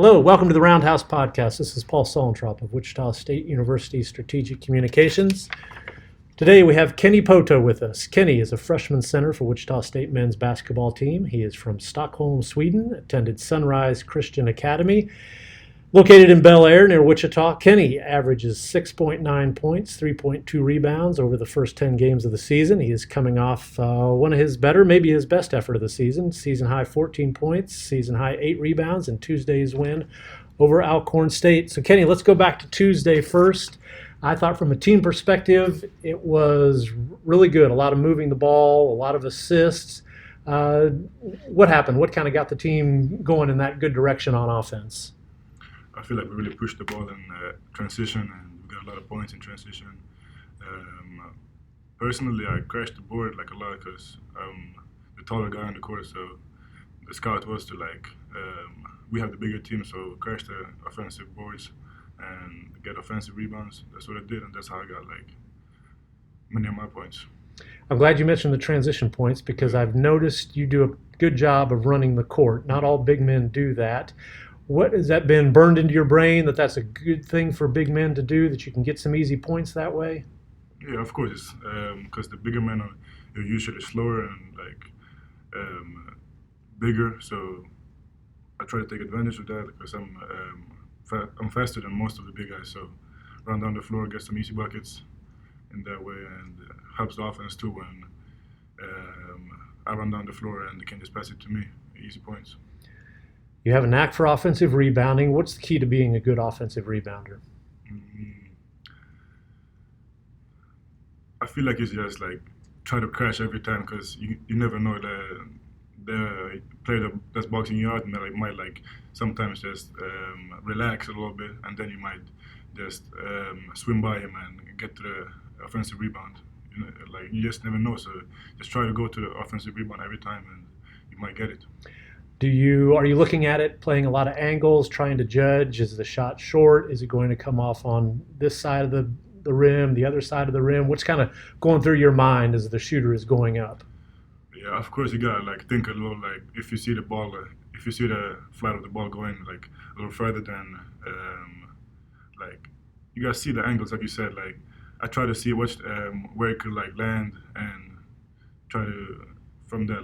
Hello, welcome to the Roundhouse podcast. This is Paul Solentrop of Wichita State University Strategic Communications. Today we have Kenny Pohto with us. Kenny is a freshman center for Wichita State men's basketball team. He is from Stockholm, Sweden, attended Sunrise Christian Academy, located in Bel Air near Wichita. Kenny averages 6.9 points, 3.2 rebounds over the first 10 games of the season. He is coming off one of his better, maybe his best effort of the season. Season high 14 points, season high 8 rebounds in Tuesday's win over Alcorn State. So Kenny, let's go back to Tuesday first. I thought from a team perspective, it was really good. A lot of moving the ball, a lot of assists. What happened? What kind of got the team going in that good direction on offense? I feel like we really pushed the ball in transition, and we got a lot of points in transition. Personally, I crashed the board like a lot because I'm the taller guy on the court, so the scout was to we have the bigger team, so crash the offensive boards and get offensive rebounds. That's what I did, and that's how I got many of my points. I'm glad you mentioned the transition points because I've noticed you do a good job of running the court. Not all big men do that. What has that been burned into your brain that that's a good thing for big men to do, that you can get some easy points that way? Yeah, of course, because the bigger men are usually slower and bigger, so I try to take advantage of that because I'm faster than most of the big guys, so run down the floor, get some easy buckets in that way, and helps the offense too when I run down the floor and they can just pass it to me, easy points. You have a knack for offensive rebounding. What's the key to being a good offensive rebounder? I feel like it's just try to crash every time because you never know the player that's boxing you out and they might sometimes just relax a little bit, and then you might just swim by him and get to the offensive rebound. You just never know, so just try to go to the offensive rebound every time and you might get it. Are you looking at it, playing a lot of angles, trying to judge? Is the shot short? Is it going to come off on this side of the rim, the other side of the rim? What's kind of going through your mind as the shooter is going up? Yeah, of course you gotta think a little, if you see the ball, if you see the flat of the ball going a little further than you gotta see the angles, like you said. I try to see where it could land and try to from there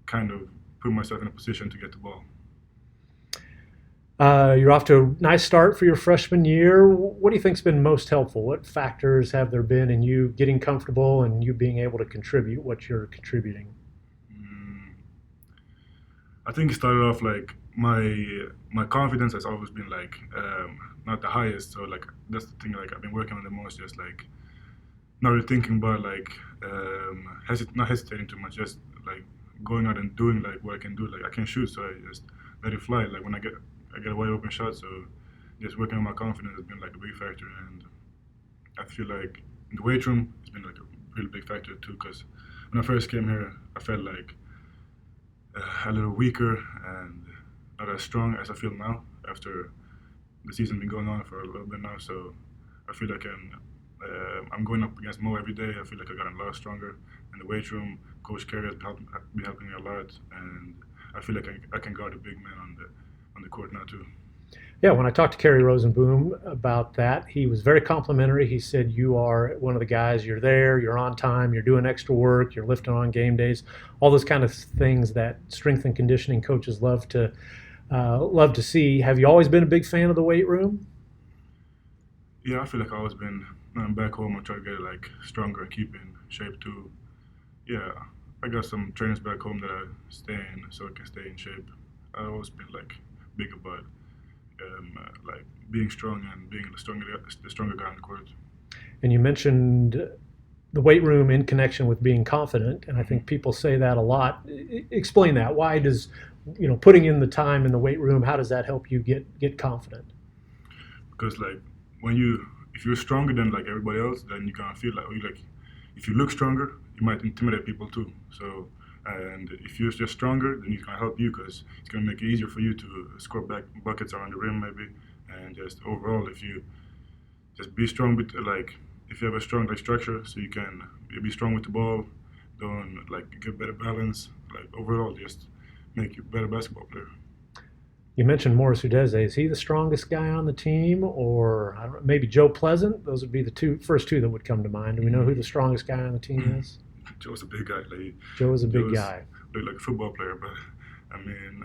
kind of put myself in a position to get the ball. You're off to a nice start for your freshman year. What do you think's been most helpful? What factors have there been in you getting comfortable and you being able to contribute what you're contributing? I think it started off my confidence has always been not the highest. So that's the thing I've been working on the most. Just not really thinking about not hesitating too much. Just going out and doing what I can do. I can shoot, so I just let it fly. When I get a wide open shot, so just working on my confidence has been a big factor. And I feel in the weight room it's been a really big factor too. Because when I first came here, I felt a little weaker and not as strong as I feel now after the season been going on for a little bit now. So I feel I'm going up against Mo every day. I feel I got a lot stronger in the weight room. Coach Carey has been helping me a lot, and I feel I can guard a big man on the court now too. Yeah, when I talked to Kerry Rosenboom about that, he was very complimentary. He said you are one of the guys, you're there, you're on time, you're doing extra work, you're lifting on game days, all those kind of things that strength and conditioning coaches love to see. Have you always been a big fan of the weight room? Yeah, I feel I've always been. When I'm back home, I try to get stronger and keep in shape too. Yeah, I got some trainers back home that I stay in so I can stay in shape. I've always been big about being strong and being the stronger guy on the court. And you mentioned the weight room in connection with being confident, and I think people say that a lot. Explain that. Why does putting in the time in the weight room, how does that help you get confident? Because if you're stronger than everybody else, then you kind of feel if you look stronger, you might intimidate people too. So, and if you're just stronger, then it can help you because it's going to make it easier for you to score back buckets around the rim maybe, and just overall, if you just be strong with if you have a strong structure, so you can be strong with the ball, don't get better balance, overall just make you a better basketball player. You mentioned Morris Udeze. Is he the strongest guy on the team, or I don't know, maybe Joe Pleasant? Those would be the first two that would come to mind. Do we know who the strongest guy on the team is? Joe's a big guy. Joe is a big guy. Looked like a football player, but I mean,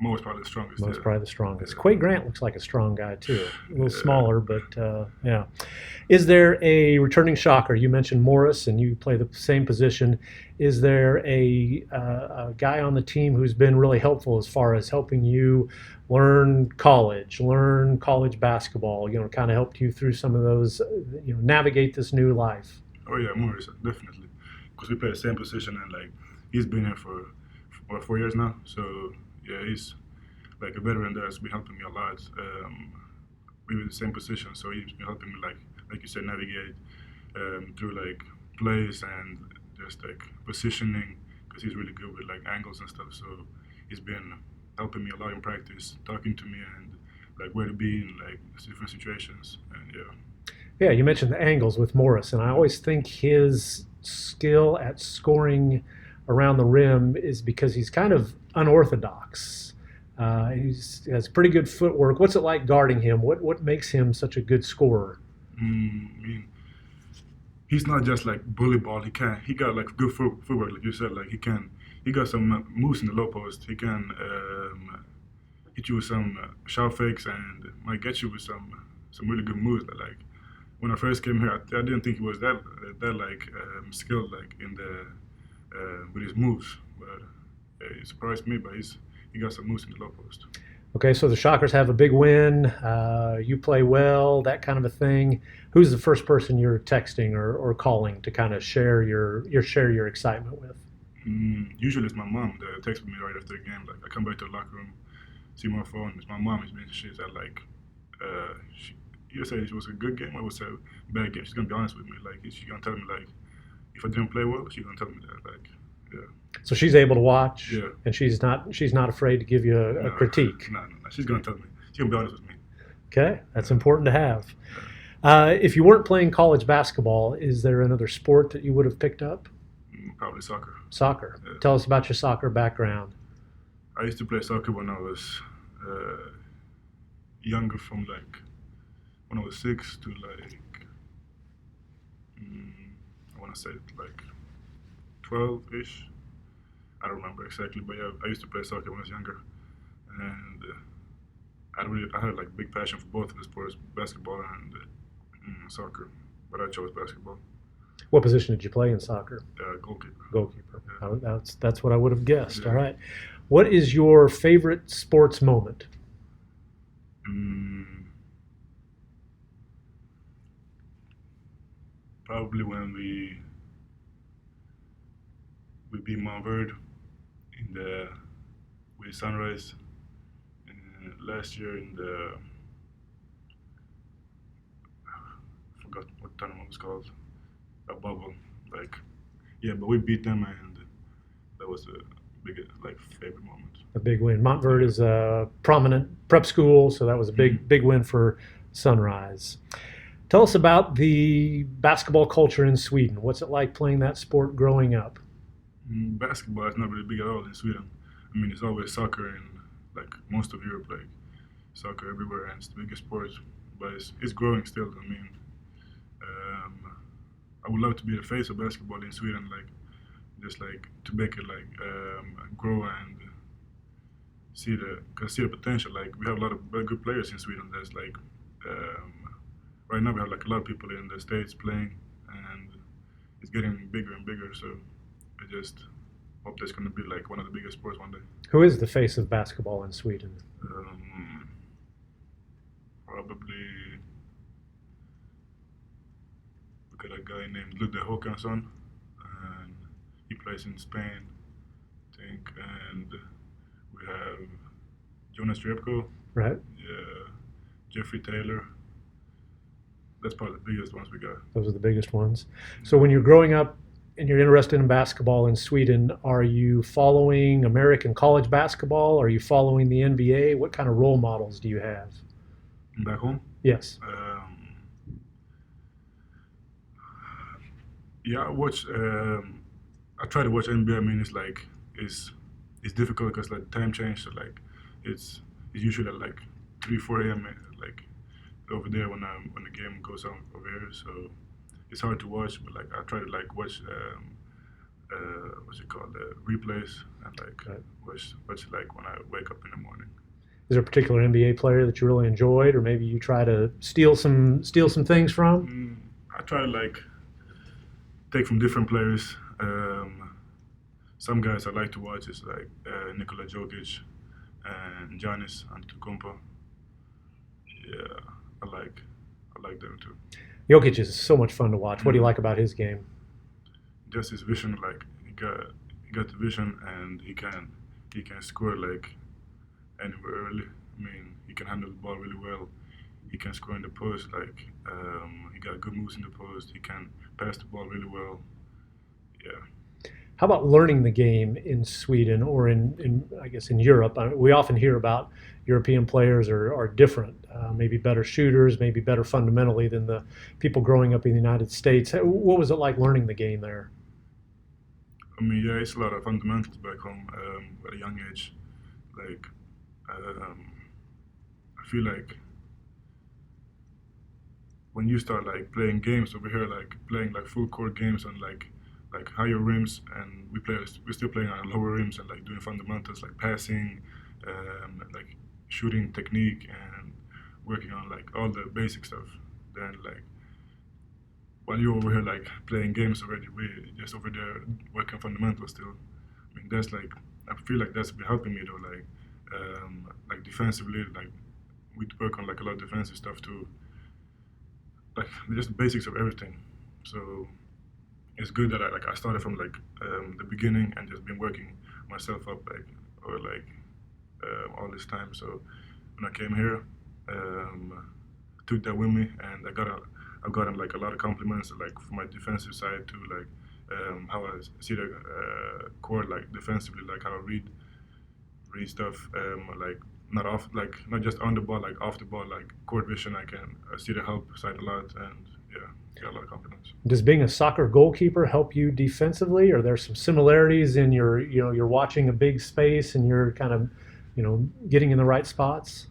Mo's probably the strongest. Mo's probably the strongest. Quay Grant looks like a strong guy too. A little smaller, but yeah. Is there a returning shocker? You mentioned Morris, and you play the same position. Is there a guy on the team who's been really helpful as far as helping you learn college basketball? You know, kind of helped you through some of those, you know, navigate this new life. Oh yeah, Morris, definitely, because we play the same position, and like he's been here for 4 years now. So yeah, he's like a veteran that's been helping me a lot. We were in the same position, so he's been helping me, like you said, navigate through like plays and just like positioning, because he's really good with like angles and stuff. So he's been helping me a lot in practice, talking to me and like where to be in like different situations. And yeah. Yeah, you mentioned the angles with Morris, and I always think his skill at scoring around the rim is because he's kind of unorthodox. He has pretty good footwork. What's it like guarding him? What makes him such a good scorer? I mean, he's not just like bully ball. He got like good footwork, like you said. Like he got some moves in the low post. He can hit you with some shot fakes and might get you with some really good moves. Like when I first came here, I didn't think he was that like skilled like in the with his moves, but he surprised me. But he got some moves in the low post. Okay, so the Shockers have a big win. You play well, that kind of a thing. Who's the first person you're texting or calling to kind of share your excitement with? Usually it's my mom that texts me right after the game. Like I come back to the locker room, see my phone. It's my mom. She's at like, you say it was a good game or it was a bad game. She's gonna be honest with me. Like she's gonna tell me like if I didn't play well, she's gonna tell me that. Like yeah. So she's able to watch, yeah, and she's not afraid to give you a critique. No. She's gonna tell me. She's gonna be honest with me. Okay, that's important to have. If you weren't playing college basketball, is there another sport that you would have picked up? Probably soccer. Soccer. Yeah. Tell us about your soccer background. I used to play soccer when I was younger, from like when I was 6 to like I want to say like 12-ish. I don't remember exactly, but yeah, I used to play soccer when I was younger, and I had like big passion for both of the sports, basketball and soccer, but I chose basketball. What position did you play in soccer? Goalkeeper. Goalkeeper. Yeah. That's what I would have guessed. Yeah. All right. What is your favorite sports moment? Probably when we beat Montverde with Sunrise last year in the, I forgot what tournament it was called, a bubble. Like, yeah, but we beat them, and that was a big like favorite moment. A big win. Montverde is a prominent prep school, so that was a big win for Sunrise. Tell us about the basketball culture in Sweden. What's it like playing that sport growing up? Basketball is not really big at all in Sweden. I mean, it's always soccer in like most of Europe, like soccer everywhere, and it's the biggest sport. But it's growing still. I mean, I would love to be the face of basketball in Sweden, like just like to make it like grow and see the potential. Like we have a lot of very good players in Sweden. There's like right now we have like a lot of people in the States playing, and it's getting bigger and bigger. So I just hope that's going to be like one of the biggest sports one day. Who is the face of basketball in Sweden? Probably look at a guy named Ludde Håkansson, and he plays in Spain, I think. And we have Jonas Jerebko, right? Yeah, Jeffrey Taylor. That's probably the biggest ones we got. Those are the biggest ones. So when you're growing up and you're interested in basketball in Sweden, are you following American college basketball? Are you following the NBA? What kind of role models do you have? Back home? Yes. Yeah, I watch. I try to watch NBA. I mean, it's difficult because like time change. So like it's usually at like 3-4 a.m. like over there when the game goes on over here. So it's hard to watch, but like I try to like watch what's it called, replays, and like Right. watch like when I wake up in the morning. Is there a particular NBA player that you really enjoyed, or maybe you try to steal some things from? I try to like take from different players. Some guys I like to watch is like Nikola Jokic and Giannis Antetokounmpo. Yeah, I like them too. Jokic is so much fun to watch. What do you like about his game? Just his vision, like he got the vision, and he can score like anywhere really. I mean, he can handle the ball really well. He can score in the post. Like he got good moves in the post. He can pass the ball really well. Yeah. How about learning the game in Sweden or in I guess in Europe? We often hear about European players are different, maybe better shooters, maybe better fundamentally than the people growing up in the United States. What was it like learning the game there? I mean, yeah, it's a lot of fundamentals back home at a young age. Like, I feel like when you start like playing games over here, like playing like full court games on like higher rims, and we're still playing on lower rims and like doing fundamentals like passing, like shooting technique and working on like all the basic stuff. Then like while you're over here like playing games already, we're just over there working fundamentals still. I mean, that's like I feel like that's been helping me though, like defensively, like we work on like a lot of defensive stuff too, like just the basics of everything. So it's good that I started from like the beginning and just been working myself up like or like all this time. So when I came here, took that with me, and I've gotten like a lot of compliments like from my defensive side too, like how I see the court like defensively, like how I read stuff, like not just on the ball, like off the ball, like court vision. I see the help side a lot, and yeah, got a lot of confidence. Does being a soccer goalkeeper help you defensively? Are there some similarities in you're watching a big space and you're kind of, getting in the right spots?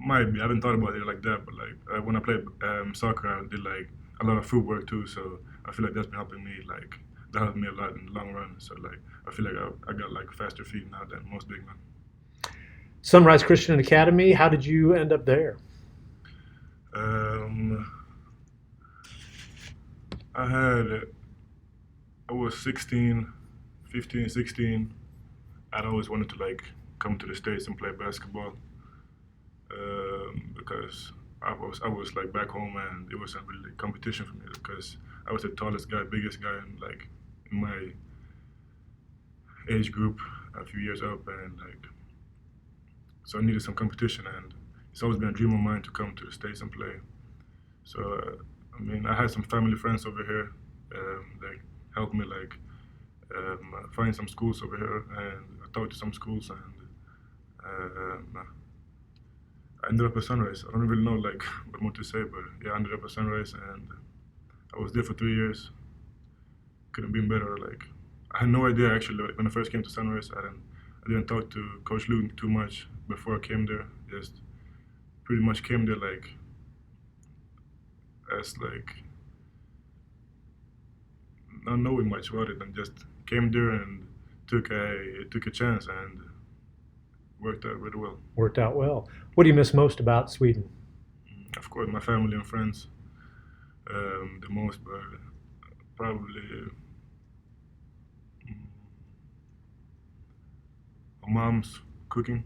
Might be. I haven't thought about it like that, but like when I played soccer, I did like a lot of footwork too. So I feel like that's been helping me. Like that helped me a lot in the long run. So like I feel like I got like faster feet now than most big men. Sunrise Christian Academy. How did you end up there? I was 16, 15, 16. I'd always wanted to like come to the States and play basketball because I was like back home, and it wasn't really competition for me because I was the tallest guy, biggest guy in my age group a few years up, and like so I needed some competition, and it's always been a dream of mine to come to the States and play. So I mean, I had some family friends over here that helped me like find some schools over here, and I talked to some schools, and I ended up at Sunrise. I don't really know like what more to say, but yeah, I ended up at Sunrise, and I was there for 3 years. Couldn't been better. Like I had no idea actually like, when I first came to Sunrise. I didn't talk to Coach Lou too much before I came there. Just pretty much came there like as like not knowing much about it, and just came there and took a chance, and worked out really well. Worked out well. What do you miss most about Sweden? Of course, my family and friends, the most, but probably my mom's cooking.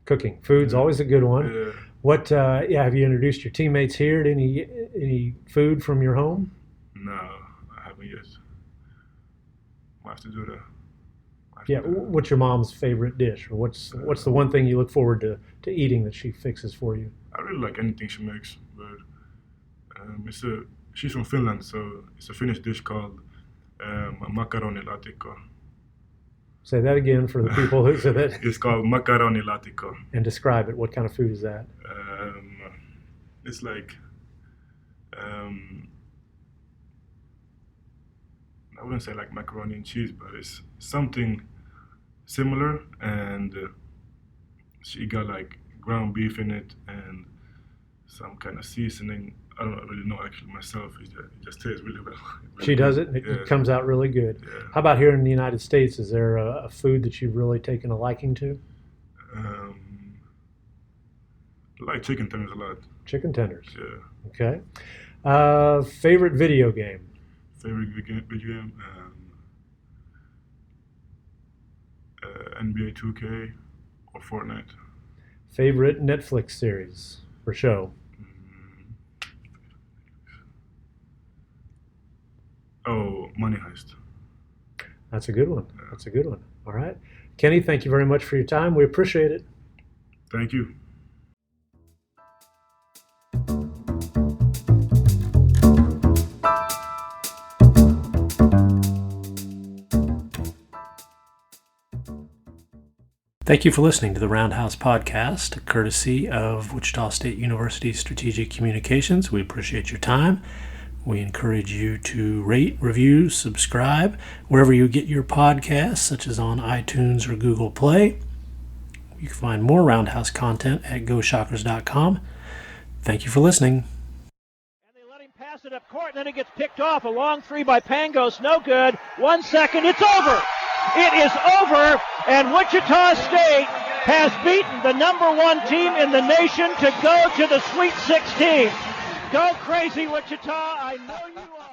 Cooking. Food's always a good one. Yeah. What? Have you introduced your teammates here to any food from your home? No, I haven't yet. I have to do that. Yeah. What's your mom's favorite dish, or what's the one thing you look forward to eating that she fixes for you? I really like anything she makes, but she's from Finland, so it's a Finnish dish called macaroni laatikko. Say that again for the people who said that. It's called macaroni laatikko. And describe it. What kind of food is that? It's like I wouldn't say like macaroni and cheese, but it's something similar, and she got like ground beef in it and some kind of seasoning. I don't really know actually myself. It just tastes really well. Really She does it, good. and it comes out really good. Yeah. How about here in the United States? Is there a food that you've really taken a liking to? I like chicken tenders a lot. Chicken tenders. Yeah. Okay. Favorite video game? Favorite video game? NBA 2K or Fortnite. Favorite Netflix series or show? Oh, Money Heist. That's a good one. That's a good one. All right. Kenny, thank you very much for your time. We appreciate it. Thank you. Thank you for listening to the Roundhouse podcast, courtesy of Wichita State University Strategic Communications. We appreciate your time. We encourage you to rate, review, subscribe wherever you get your podcasts, such as on iTunes or Google Play. You can find more Roundhouse content at GoShockers.com. Thank you for listening. And they let him pass it up court, and then it gets picked off. A long three by Pangos, no good. 1 second, it's over. It is over, and Wichita State has beaten the #1 team in the nation to go to the Sweet 16. Go crazy, Wichita. I know you are.